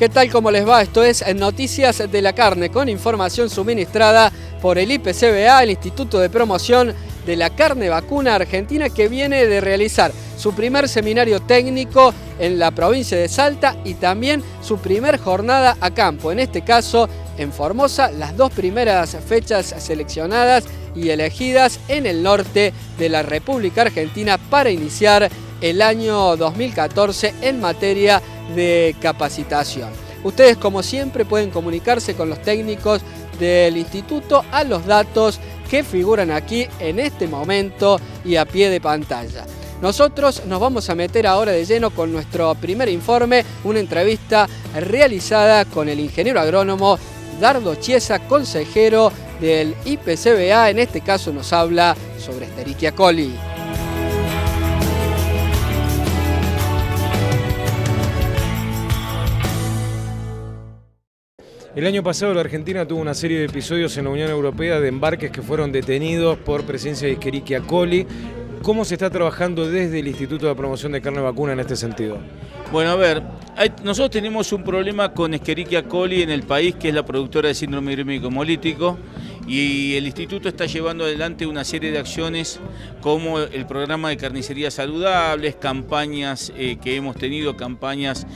¿Qué tal? ¿Cómo les va? Esto es Noticias de la Carne, con información suministrada por el IPCBA, el Instituto de Promoción de la Carne Vacuna Argentina, que viene de realizar su primer seminario técnico en la provincia de Salta y también su primer jornada a campo, en este caso en Formosa, las dos primeras fechas seleccionadas y elegidas en el norte de la República Argentina para iniciar el año 2014 en materia de capacitación. Ustedes, como siempre, pueden comunicarse con los técnicos del instituto a los datos que figuran aquí en este momento y a pie de pantalla. Nosotros nos vamos a meter ahora de lleno con nuestro primer informe, una entrevista realizada con el ingeniero agrónomo Dardo Chiesa, consejero del IPCBA. En este caso nos habla sobre Escherichia coli. El año pasado la Argentina tuvo una serie de episodios en la Unión Europea de embarques que fueron detenidos por presencia de Escherichia coli. ¿Cómo se está trabajando desde el Instituto de Promoción de Carne Vacuna en este sentido? Bueno, a ver, nosotros tenemos un problema con Escherichia coli en el país, que es la productora de síndrome urémico hemolítico, y el instituto está llevando adelante una serie de acciones como el programa de carnicerías saludables, campañas que hemos tenido, campañas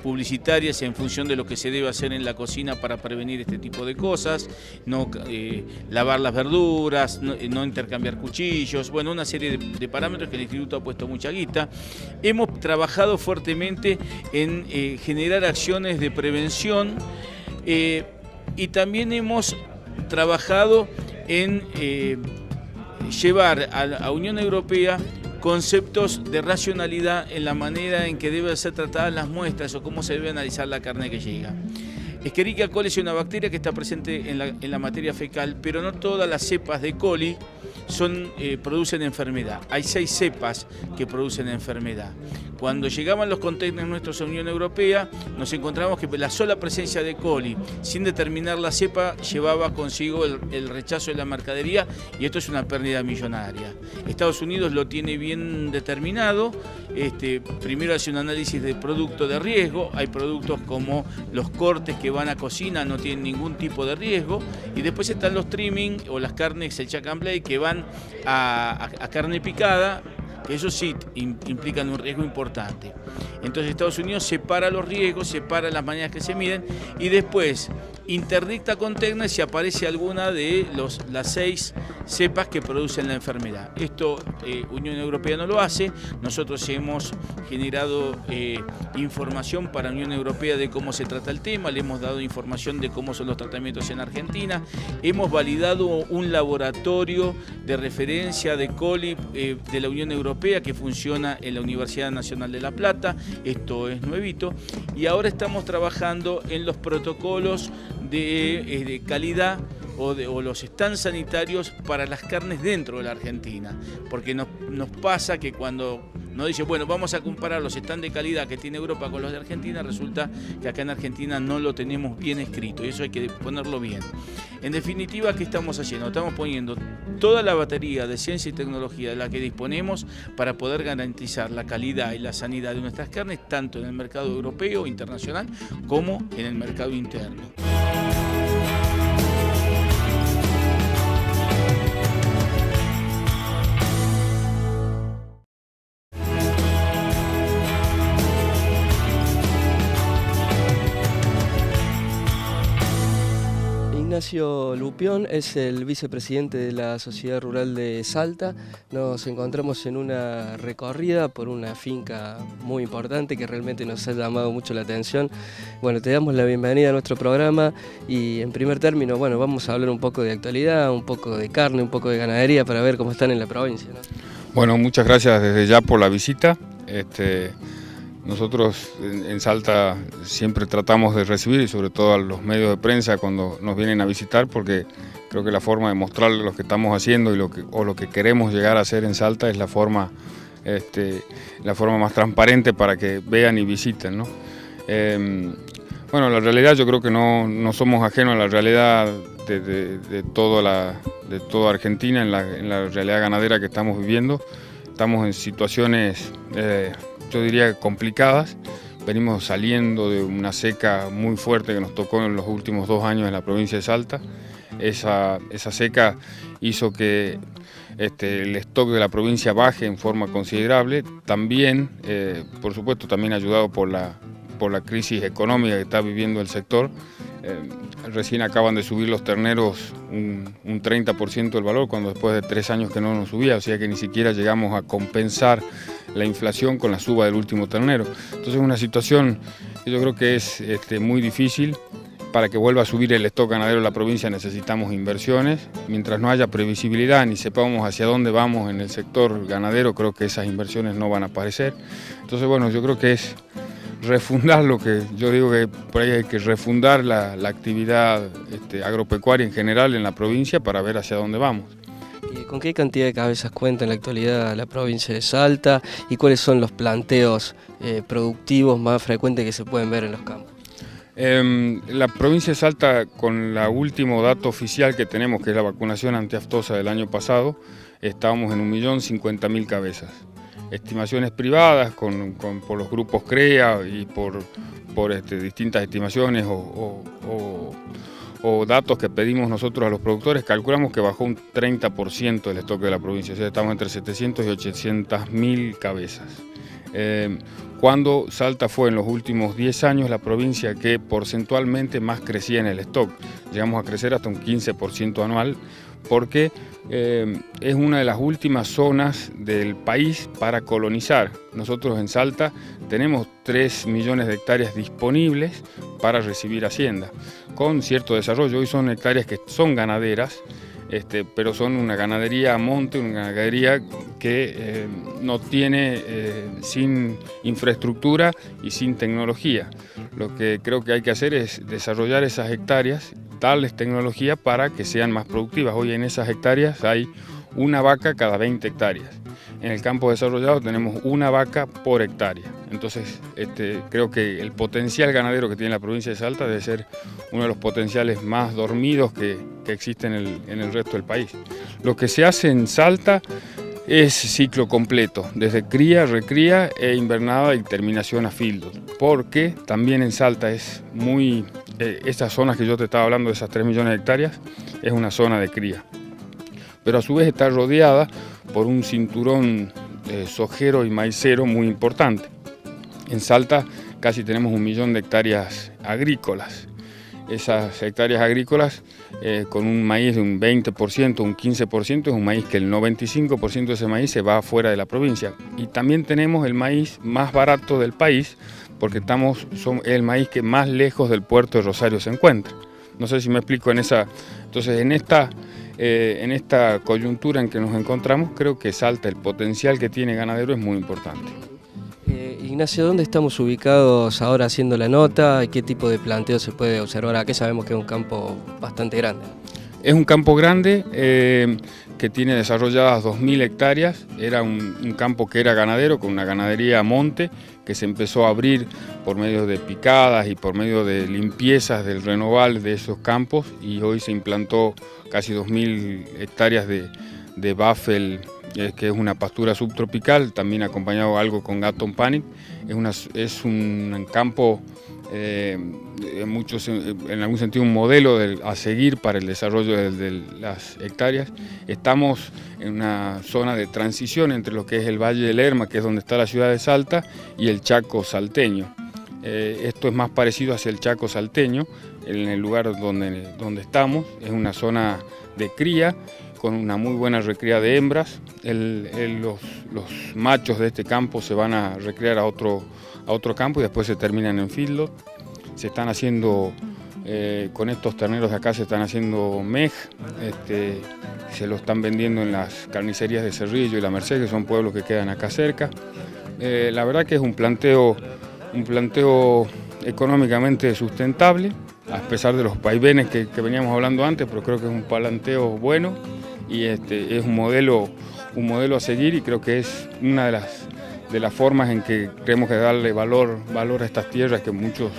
publicitarias en función de lo que se debe hacer en la cocina para prevenir este tipo de cosas, no lavar las verduras, no intercambiar cuchillos, bueno, una serie de parámetros que el instituto ha puesto mucha guita. Hemos trabajado fuertemente en generar acciones de prevención y también hemos trabajado en llevar a la Unión Europea conceptos de racionalidad en la manera en que deben ser tratadas las muestras o cómo se debe analizar la carne que llega. Escherichia coli es una bacteria que está presente en la materia fecal, pero no todas las cepas de coli producen enfermedad. Hay 6 cepas que producen enfermedad. Cuando llegaban los containers nuestros a la Unión Europea, nos encontramos que la sola presencia de coli, sin determinar la cepa, llevaba consigo el rechazo de la mercadería, y esto es una pérdida millonaria. Estados Unidos lo tiene bien determinado. Primero hace un análisis de producto de riesgo. Hay productos como los cortes que van a cocina, no tienen ningún tipo de riesgo, y después están los trimming o las carnes, el chuck and blade, que van a carne picada, que eso sí implican un riesgo importante. Entonces Estados Unidos separa los riesgos, separa las maneras que se miden y después interdicta containers si aparece alguna de las 6 cepas que producen la enfermedad. Esto Unión Europea no lo hace. Nosotros hemos generado información para la Unión Europea de cómo se trata el tema, le hemos dado información de cómo son los tratamientos en Argentina, hemos validado un laboratorio de referencia de coli de la Unión Europea que funciona en la Universidad Nacional de La Plata. Esto es nuevito, y ahora estamos trabajando en los protocolos de calidad o los stands sanitarios para las carnes dentro de la Argentina, porque nos pasa que cuando nos dice, bueno, vamos a comparar los stands de calidad que tiene Europa con los de Argentina, resulta que acá en Argentina no lo tenemos bien escrito, y eso hay que ponerlo bien. En definitiva, ¿qué estamos haciendo? Estamos poniendo toda la batería de ciencia y tecnología de la que disponemos para poder garantizar la calidad y la sanidad de nuestras carnes, tanto en el mercado europeo, internacional, como en el mercado interno. Ignacio Lupión es el vicepresidente de la Sociedad Rural de Salta. Nos encontramos en una recorrida por una finca muy importante que realmente nos ha llamado mucho la atención. Bueno, te damos la bienvenida a nuestro programa y en primer término, bueno, vamos a hablar un poco de actualidad, un poco de carne, un poco de ganadería para ver cómo están en la provincia, ¿no? Bueno, muchas gracias desde ya por la visita. Nosotros en Salta siempre tratamos de recibir, y sobre todo a los medios de prensa cuando nos vienen a visitar, porque creo que la forma de mostrarles lo que estamos haciendo y lo que queremos llegar a hacer en Salta es la forma más transparente para que vean y visiten, ¿no? Bueno, la realidad, yo creo que no somos ajenos a la realidad de toda Argentina, en la realidad ganadera que estamos viviendo. Estamos en situaciones, yo diría, complicadas, venimos saliendo de una seca muy fuerte que nos tocó en los últimos 2 años en la provincia de Salta. Esa seca hizo que el stock de la provincia baje en forma considerable. También, por supuesto, también ayudado por la crisis económica que está viviendo el sector. Recién acaban de subir los terneros un 30% del valor, cuando después de 3 años que no nos subía, o sea que ni siquiera llegamos a compensar la inflación con la suba del último ternero. Entonces es una situación que yo creo que es muy difícil. Para que vuelva a subir el stock ganadero de la provincia necesitamos inversiones. Mientras no haya previsibilidad ni sepamos hacia dónde vamos en el sector ganadero, creo que esas inversiones no van a aparecer. Entonces, bueno, yo creo que es refundar lo que yo digo, que por ahí hay que refundar la actividad agropecuaria en general en la provincia para ver hacia dónde vamos. ¿Y con qué cantidad de cabezas cuenta en la actualidad la provincia de Salta y cuáles son los planteos productivos más frecuentes que se pueden ver en los campos? La provincia de Salta, con el último dato oficial que tenemos, que es la vacunación antiaftosa del año pasado, estábamos en 1.050.000 cabezas. Estimaciones privadas por los grupos CREA y por distintas estimaciones o datos que pedimos nosotros a los productores, calculamos que bajó un 30% del stock de la provincia, o sea, estamos entre 700 y 800.000 cabezas. Cuando Salta fue en los últimos 10 años la provincia que porcentualmente más crecía en el stock. Llegamos a crecer hasta un 15% anual porque es una de las últimas zonas del país para colonizar. Nosotros en Salta tenemos 3 millones de hectáreas disponibles para recibir hacienda, con cierto desarrollo. Hoy son hectáreas que son ganaderas, pero son una ganadería a monte, una ganadería que no tiene, sin infraestructura y sin tecnología. Lo que creo que hay que hacer es desarrollar esas hectáreas, darles tecnología para que sean más productivas. Hoy en esas hectáreas hay una vaca cada 20 hectáreas. En el campo desarrollado tenemos una vaca por hectárea. Entonces creo que el potencial ganadero que tiene la provincia de Salta debe ser uno de los potenciales más dormidos que existen en el resto del país. Lo que se hace en Salta es ciclo completo, desde cría, recría e invernada y terminación a fieldo, porque también en Salta es muy, esas zonas que yo te estaba hablando, de esas 3 millones de hectáreas, es una zona de cría, pero a su vez está rodeada por un cinturón sojero y maicero muy importante. En Salta casi tenemos 1 millón de hectáreas agrícolas. Esas hectáreas agrícolas con un maíz de un 20%, un 15%, es un maíz que el 95% de ese maíz se va fuera de la provincia. Y también tenemos el maíz más barato del país, porque son el maíz que más lejos del puerto de Rosario se encuentra. No sé si me explico en esa. Entonces, en esta coyuntura en que nos encontramos, creo que Salta, el potencial que tiene ganadero es muy importante. Ignacio, ¿dónde estamos ubicados ahora haciendo la nota? ¿Qué tipo de planteo se puede observar aquí? Sabemos que es un campo bastante grande. Es un campo grande que tiene desarrolladas 2.000 hectáreas. Era un campo que era ganadero, con una ganadería a monte, que se empezó a abrir por medio de picadas y por medio de limpiezas del renoval de esos campos, y hoy se implantó casi 2.000 hectáreas de Buffel, que es una pastura subtropical, también acompañado algo con Gatton Panic. Es un campo, en algún sentido, un modelo a seguir para el desarrollo de las hectáreas. Estamos en una zona de transición entre lo que es el Valle del Lerma, que es donde está la ciudad de Salta, y el Chaco salteño. Esto es más parecido hacia el Chaco salteño, en el lugar donde estamos. Es una zona de cría, con una muy buena recría de hembras. Los machos de este campo se van a recrear a otro campo y después se terminan en feedlot. Se están haciendo, con estos terneros de acá se están haciendo mej, se lo están vendiendo en las carnicerías de Cerrillo y La Merced, que son pueblos que quedan acá cerca. La verdad que es un planteo económicamente sustentable, a pesar de los vaivenes que veníamos hablando antes, pero creo que es un planteo bueno y es un modelo a seguir, y creo que es una de las formas en que creemos que darle valor a estas tierras que muchos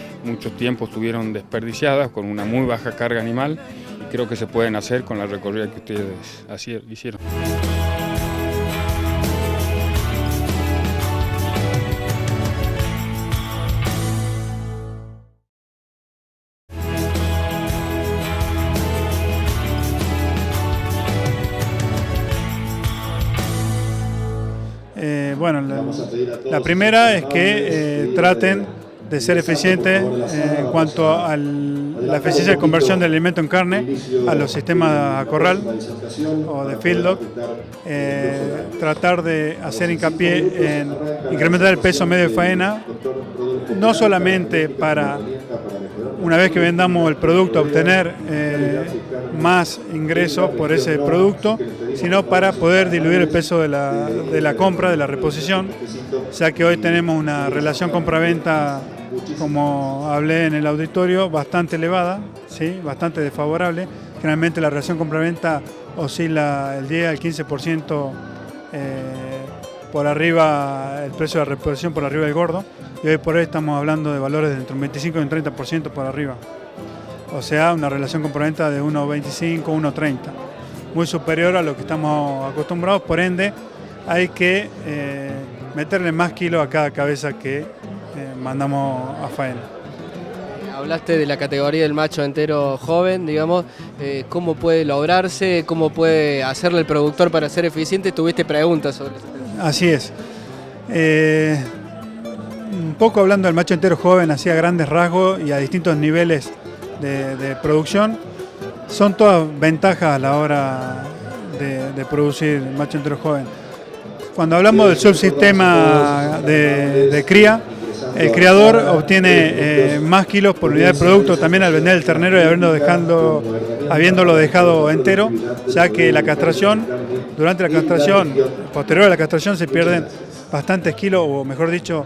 tiempos estuvieron desperdiciadas, con una muy baja carga animal, y creo que se pueden hacer con la recorrida que ustedes hicieron. Bueno, la primera es que traten de ser eficientes en cuanto a la eficiencia de conversión del alimento en carne a los sistemas a corral o de feedlot. Tratar de hacer hincapié en incrementar el peso medio de faena, no solamente para, una vez que vendamos el producto, obtener más ingresos por ese producto, sino para poder diluir el peso de la compra, de la reposición, ya que hoy tenemos una relación compra-venta, como hablé en el auditorio, bastante elevada, ¿sí? Bastante desfavorable. Generalmente la relación compra-venta oscila el 10 al 15% por arriba, el precio de la reposición por arriba del gordo, y hoy por hoy estamos hablando de valores de entre un 25 y un 30% por arriba. O sea, una relación compra-venta de 1,25, 1,30, muy superior a lo que estamos acostumbrados, por ende hay que meterle más kilos a cada cabeza que mandamos a faena. Hablaste de la categoría del macho entero joven, digamos, ¿cómo puede lograrse? ¿Cómo puede hacerle el productor para ser eficiente? ¿Tuviste preguntas sobre eso? Así es. Un poco hablando del macho entero joven, así a grandes rasgos y a distintos niveles de producción, son todas ventajas a la hora de producir macho entero joven. Cuando hablamos del subsistema de cría, el criador obtiene más kilos por unidad de producto también al vender el ternero y habiéndolo dejado entero, ya que la castración, durante la castración, posterior a la castración, se pierden bastantes kilos, o mejor dicho,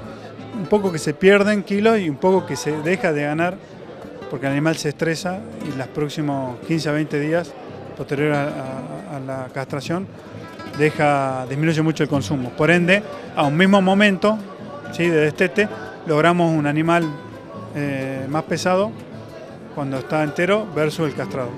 un poco que se pierden kilos y un poco que se deja de ganar, porque el animal se estresa y los próximos 15 a 20 días, posterior a la castración, disminuye mucho el consumo. Por ende, a un mismo momento, ¿sí?, de destete, logramos un animal más pesado cuando está entero versus el castrado.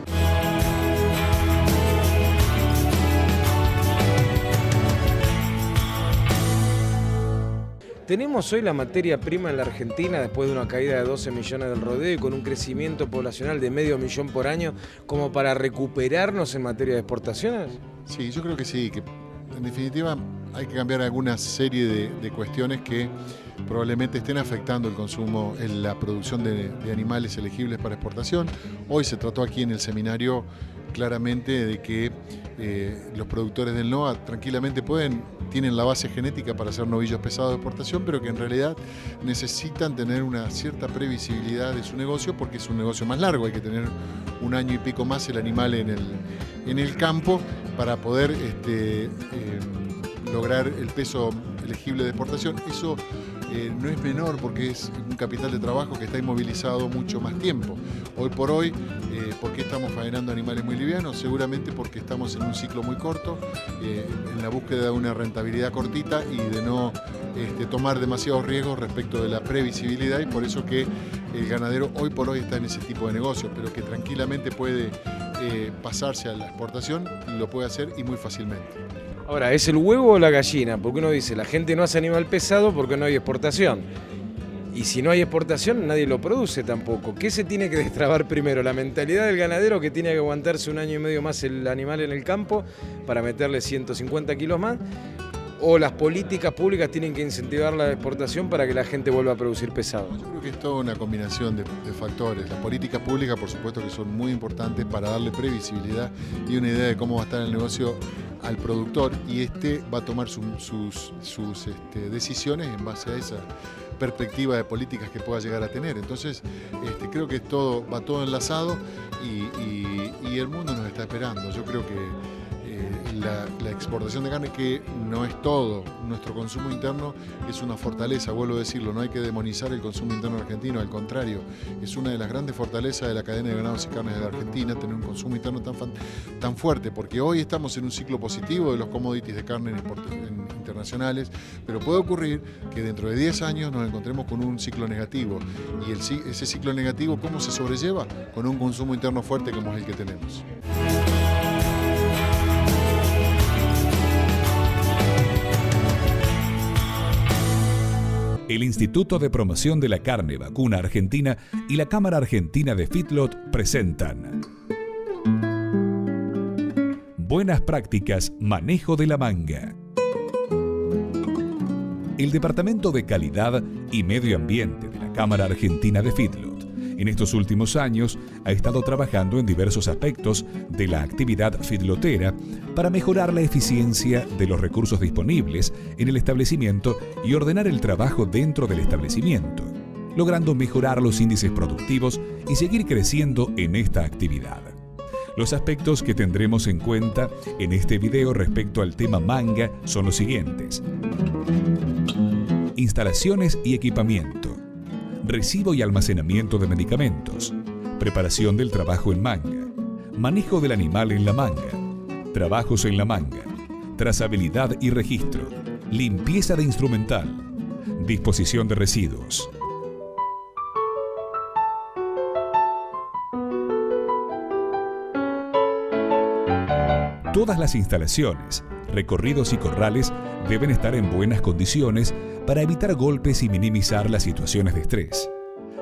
Tenemos hoy la materia prima en la Argentina después de una caída de 12 millones del rodeo y con un crecimiento poblacional de 500.000 por año, como para recuperarnos en materia de exportaciones. Sí, yo creo que sí, que en definitiva hay que cambiar alguna serie de cuestiones que probablemente estén afectando el consumo, la producción de animales elegibles para exportación. Hoy se trató aquí en el seminario claramente de que los productores del NOA tranquilamente tienen la base genética para hacer novillos pesados de exportación, pero que en realidad necesitan tener una cierta previsibilidad de su negocio, porque es un negocio más largo, hay que tener un año y pico más el animal en el campo para poder lograr el peso elegible de exportación. Eso no es menor, porque es un capital de trabajo que está inmovilizado mucho más tiempo. Hoy por hoy, ¿por qué estamos faenando animales muy livianos? Seguramente porque estamos en un ciclo muy corto, en la búsqueda de una rentabilidad cortita y de no tomar demasiados riesgos respecto de la previsibilidad, y por eso que el ganadero hoy por hoy está en ese tipo de negocios, pero que tranquilamente puede pasarse a la exportación, lo puede hacer y muy fácilmente. Ahora, ¿es el huevo o la gallina? Porque uno dice, la gente no hace animal pesado porque no hay exportación. Y si no hay exportación, nadie lo produce tampoco. ¿Qué se tiene que destrabar primero? ¿La mentalidad del ganadero, que tiene que aguantarse un año y medio más el animal en el campo para meterle 150 kilos más? ¿O las políticas públicas tienen que incentivar la exportación para que la gente vuelva a producir pesado? Yo creo que es toda una combinación de factores. Las políticas públicas, por supuesto, que son muy importantes para darle previsibilidad y una idea de cómo va a estar el negocio al productor, y va a tomar sus decisiones en base a esa perspectiva de políticas que pueda llegar a tener. Entonces, creo que va todo enlazado y el mundo nos está esperando. Yo creo que la exportación de carne, que no es todo, nuestro consumo interno es una fortaleza, vuelvo a decirlo, no hay que demonizar el consumo interno argentino, al contrario, es una de las grandes fortalezas de la cadena de granados y carnes de la Argentina, tener un consumo interno tan fuerte, porque hoy estamos en un ciclo positivo de los commodities de carne internacionales, pero puede ocurrir que dentro de 10 años nos encontremos con un ciclo negativo, y ese ciclo negativo, ¿cómo se sobrelleva? Con un consumo interno fuerte como es el que tenemos. El Instituto de Promoción de la Carne Vacuna Argentina y la Cámara Argentina de Feedlot presentan Buenas prácticas, manejo de la manga. El Departamento de Calidad y Medio Ambiente de la Cámara Argentina de Feedlot en estos últimos años ha estado trabajando en diversos aspectos de la actividad feedlotera para mejorar la eficiencia de los recursos disponibles en el establecimiento y ordenar el trabajo dentro del establecimiento, logrando mejorar los índices productivos y seguir creciendo en esta actividad. Los aspectos que tendremos en cuenta en este video respecto al tema manga son los siguientes: instalaciones y equipamiento, recibo y almacenamiento de medicamentos, preparación del trabajo en manga, manejo del animal en la manga, trabajos en la manga, trazabilidad y registro, limpieza de instrumental, disposición de residuos. Todas las instalaciones, recorridos y corrales deben estar en buenas condiciones para evitar golpes y minimizar las situaciones de estrés.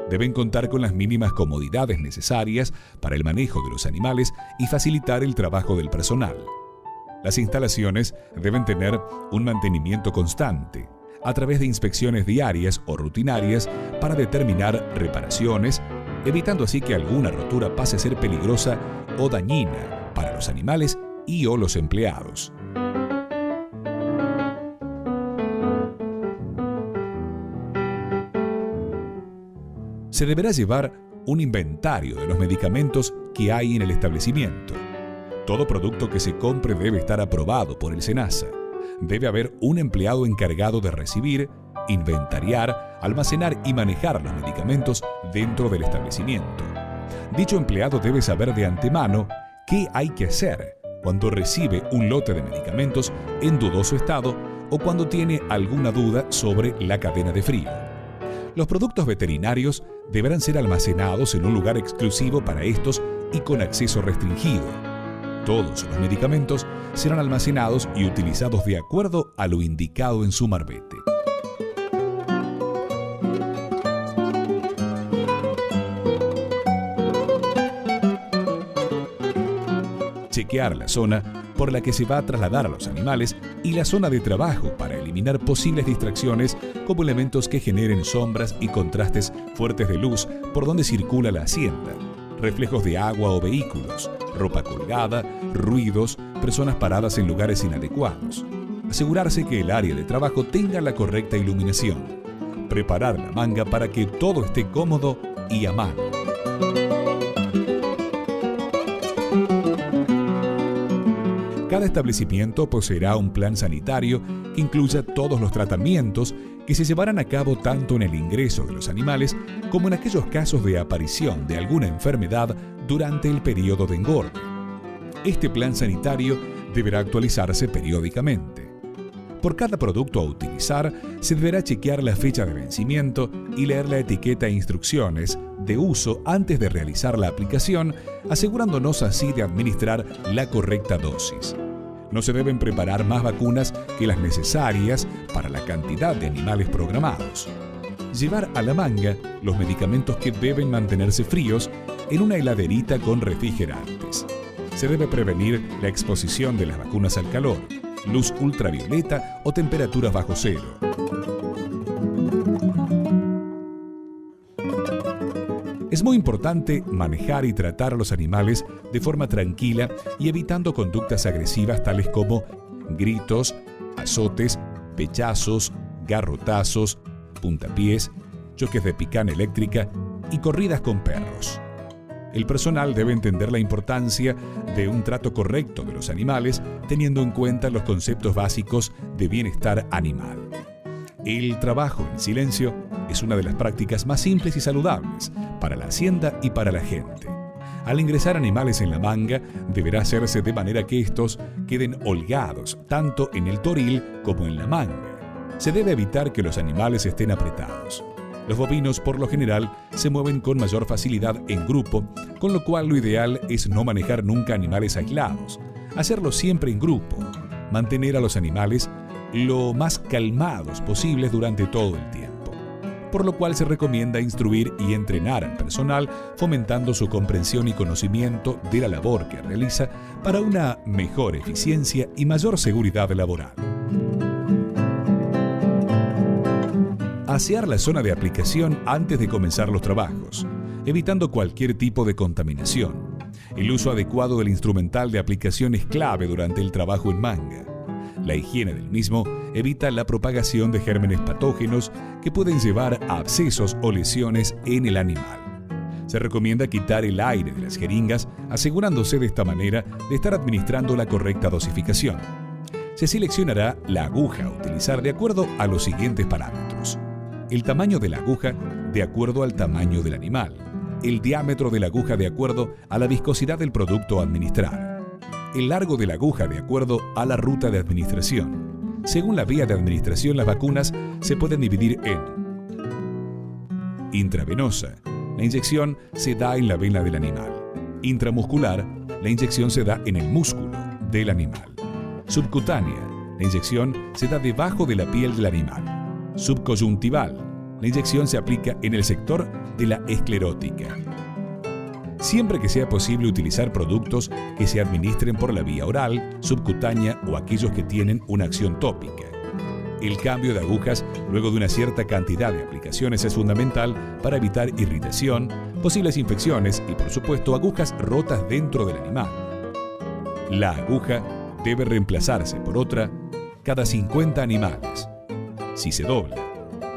Deben contar con las mínimas comodidades necesarias para el manejo de los animales y facilitar el trabajo del personal. Las instalaciones deben tener un mantenimiento constante, a través de inspecciones diarias o rutinarias para determinar reparaciones, evitando así que alguna rotura pase a ser peligrosa o dañina para los animales y o los empleados. Se deberá llevar un inventario de los medicamentos que hay en el establecimiento. Todo producto que se compre debe estar aprobado por el SENASA. Debe haber un empleado encargado de recibir, inventariar, almacenar y manejar los medicamentos dentro del establecimiento. Dicho empleado debe saber de antemano qué hay que hacer cuando recibe un lote de medicamentos en dudoso estado o cuando tiene alguna duda sobre la cadena de frío. Los productos veterinarios deberán ser almacenados en un lugar exclusivo para estos y con acceso restringido. Todos los medicamentos serán almacenados y utilizados de acuerdo a lo indicado en su marbete. Chequear la zona por la que se va a trasladar a los animales y la zona de trabajo para eliminar posibles distracciones como elementos que generen sombras y contrastes fuertes de luz por donde circula la hacienda, reflejos de agua o vehículos, ropa colgada, ruidos, personas paradas en lugares inadecuados. Asegurarse que el área de trabajo tenga la correcta iluminación. Preparar la manga para que todo esté cómodo y a mano. Cada establecimiento poseerá un plan sanitario que incluya todos los tratamientos que se llevarán a cabo tanto en el ingreso de los animales como en aquellos casos de aparición de alguna enfermedad durante el periodo de engorde. Este plan sanitario deberá actualizarse periódicamente. Por cada producto a utilizar, se deberá chequear la fecha de vencimiento y leer la etiqueta e instrucciones de uso antes de realizar la aplicación, asegurándonos así de administrar la correcta dosis. No se deben preparar más vacunas que las necesarias para la cantidad de animales programados. Llevar a la manga los medicamentos que deben mantenerse fríos en una heladerita con refrigerantes. Se debe prevenir la exposición de las vacunas al calor, luz ultravioleta o temperaturas bajo cero. Es muy importante manejar y tratar a los animales de forma tranquila y evitando conductas agresivas tales como gritos, azotes, pechazos, garrotazos, puntapiés, choques de picana eléctrica y corridas con perros. El personal debe entender la importancia de un trato correcto de los animales, teniendo en cuenta los conceptos básicos de bienestar animal. El trabajo en silencio es una de las prácticas más simples y saludables para la hacienda y para la gente. Al ingresar animales en la manga, deberá hacerse de manera que estos queden holgados, tanto en el toril como en la manga. Se debe evitar que los animales estén apretados. Los bovinos, por lo general, se mueven con mayor facilidad en grupo, con lo cual lo ideal es no manejar nunca animales aislados, hacerlo siempre en grupo, mantener a los animales lo más calmados posibles durante todo el tiempo, por lo cual se recomienda instruir y entrenar al personal, fomentando su comprensión y conocimiento de la labor que realiza para una mejor eficiencia y mayor seguridad laboral. Asear la zona de aplicación antes de comenzar los trabajos, evitando cualquier tipo de contaminación. El uso adecuado del instrumental de aplicación es clave durante el trabajo en manga. La higiene del mismo evita la propagación de gérmenes patógenos que pueden llevar a abscesos o lesiones en el animal. Se recomienda quitar el aire de las jeringas, asegurándose de esta manera de estar administrando la correcta dosificación. Se seleccionará la aguja a utilizar de acuerdo a los siguientes parámetros: el tamaño de la aguja de acuerdo al tamaño del animal, el diámetro de la aguja de acuerdo a la viscosidad del producto a administrar, el largo de la aguja de acuerdo a la ruta de administración. Según la vía de administración, las vacunas se pueden dividir en intravenosa. La inyección se da en la vena del animal. Intramuscular. La inyección se da en el músculo del animal. Subcutánea. La inyección se da debajo de la piel del animal. Subcoyuntival. La inyección se aplica en el sector de la esclerótica. Siempre que sea posible utilizar productos que se administren por la vía oral, subcutánea o aquellos que tienen una acción tópica. El cambio de agujas luego de una cierta cantidad de aplicaciones es fundamental para evitar irritación, posibles infecciones y, por supuesto, agujas rotas dentro del animal. La aguja debe reemplazarse por otra cada 50 animales. Si se dobla,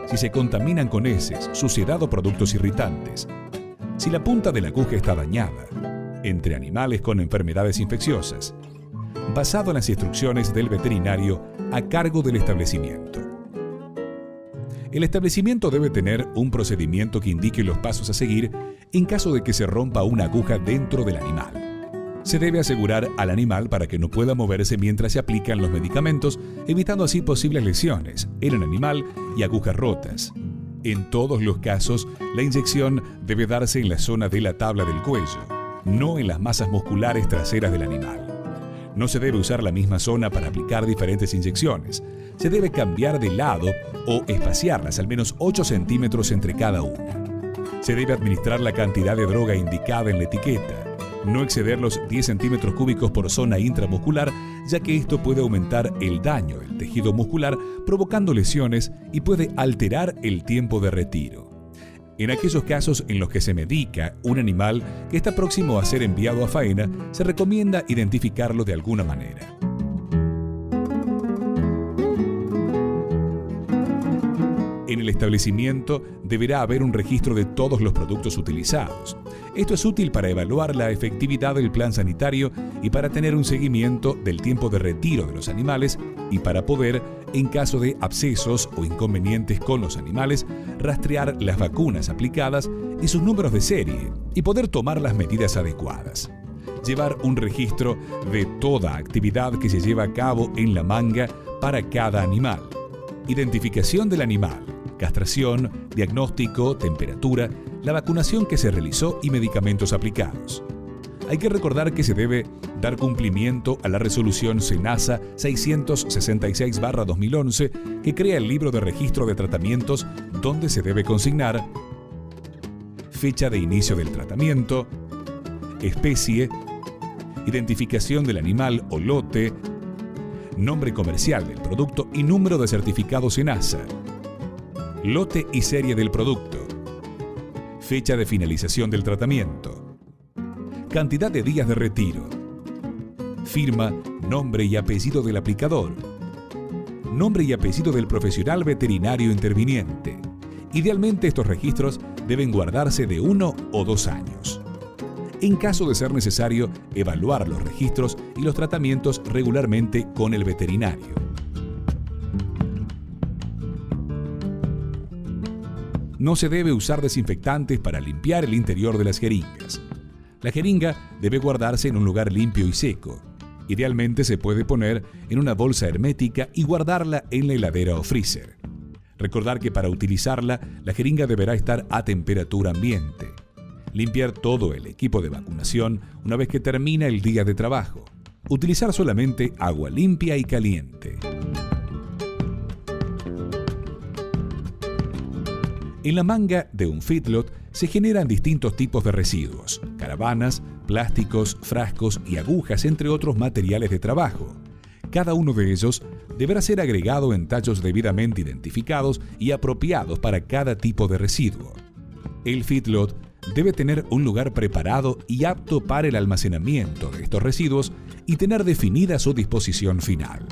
si se contaminan con heces, suciedad o productos irritantes, si la punta de la aguja está dañada, entre animales con enfermedades infecciosas, basado en las instrucciones del veterinario a cargo del establecimiento. El establecimiento debe tener un procedimiento que indique los pasos a seguir en caso de que se rompa una aguja dentro del animal. Se debe asegurar al animal para que no pueda moverse mientras se aplican los medicamentos, evitando así posibles lesiones en el animal y agujas rotas. En todos los casos, la inyección debe darse en la zona de la tabla del cuello, no en las masas musculares traseras del animal. No se debe usar la misma zona para aplicar diferentes inyecciones. Se debe cambiar de lado o espaciarlas al menos 8 centímetros entre cada una. Se debe administrar la cantidad de droga indicada en la etiqueta. No exceder los 10 centímetros cúbicos por zona intramuscular, ya que esto puede aumentar el daño del tejido muscular, provocando lesiones y puede alterar el tiempo de retiro. En aquellos casos en los que se medica un animal que está próximo a ser enviado a faena, se recomienda identificarlo de alguna manera. En el establecimiento deberá haber un registro de todos los productos utilizados. Esto es útil para evaluar la efectividad del plan sanitario y para tener un seguimiento del tiempo de retiro de los animales y para poder, en caso de abscesos o inconvenientes con los animales, rastrear las vacunas aplicadas y sus números de serie y poder tomar las medidas adecuadas. Llevar un registro de toda actividad que se lleva a cabo en la manga para cada animal. Identificación del animal, castración, diagnóstico, temperatura, la vacunación que se realizó y medicamentos aplicados. Hay que recordar que se debe dar cumplimiento a la resolución SENASA 666/2011 que crea el libro de registro de tratamientos donde se debe consignar fecha de inicio del tratamiento, especie, identificación del animal o lote, nombre comercial del producto y número de certificado SENASA, lote y serie del producto, fecha de finalización del tratamiento, cantidad de días de retiro, firma, nombre y apellido del aplicador, nombre y apellido del profesional veterinario interviniente. Idealmente estos registros deben guardarse de 1 o 2 años. En caso de ser necesario, evaluar los registros y los tratamientos regularmente con el veterinario. No se debe usar desinfectantes para limpiar el interior de las jeringas. La jeringa debe guardarse en un lugar limpio y seco. Idealmente se puede poner en una bolsa hermética y guardarla en la heladera o freezer. Recordar que para utilizarla, la jeringa deberá estar a temperatura ambiente. Limpiar todo el equipo de vacunación una vez que termina el día de trabajo. Utilizar solamente agua limpia y caliente. En la manga de un feedlot se generan distintos tipos de residuos, caravanas, plásticos, frascos y agujas, entre otros materiales de trabajo. Cada uno de ellos deberá ser agregado en tachos debidamente identificados y apropiados para cada tipo de residuo. El feedlot debe tener un lugar preparado y apto para el almacenamiento de estos residuos y tener definida su disposición final.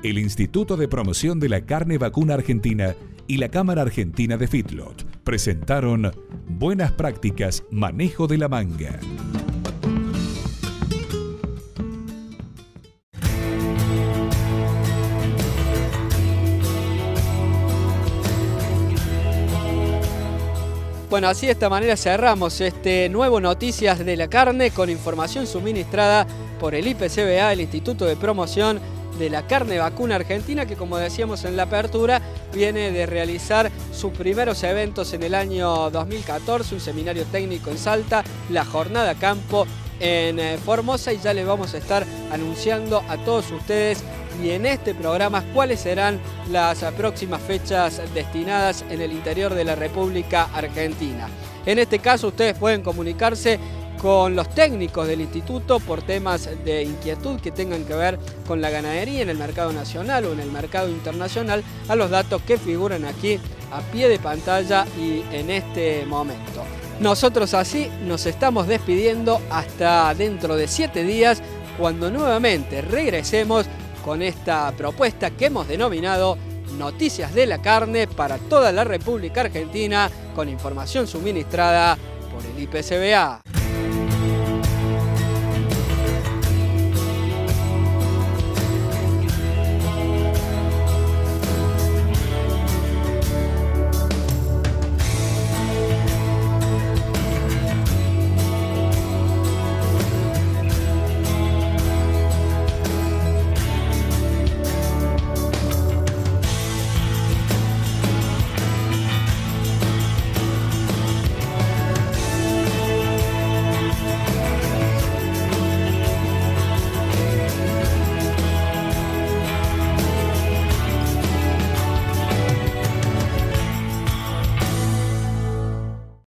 El Instituto de Promoción de la Carne Vacuna Argentina y la Cámara Argentina de Feedlot presentaron Buenas Prácticas Manejo de la Manga. Bueno, así de esta manera cerramos este nuevo Noticias de la Carne con información suministrada por el IPCBA, el Instituto de Promoción de la Carne Vacuna Argentina, que como decíamos en la apertura, viene de realizar sus primeros eventos en el año 2014, un seminario técnico en Salta, la jornada campo en Formosa, y ya les vamos a estar anunciando a todos ustedes y en este programa cuáles serán las próximas fechas destinadas en el interior de la República Argentina. En este caso ustedes pueden comunicarse con los técnicos del instituto por temas de inquietud que tengan que ver con la ganadería en el mercado nacional o en el mercado internacional, a los datos que figuran aquí a pie de pantalla y en este momento. Nosotros así nos estamos despidiendo hasta dentro de 7 días, cuando nuevamente regresemos con esta propuesta que hemos denominado Noticias de la Carne para toda la República Argentina, con información suministrada por el IPCBA.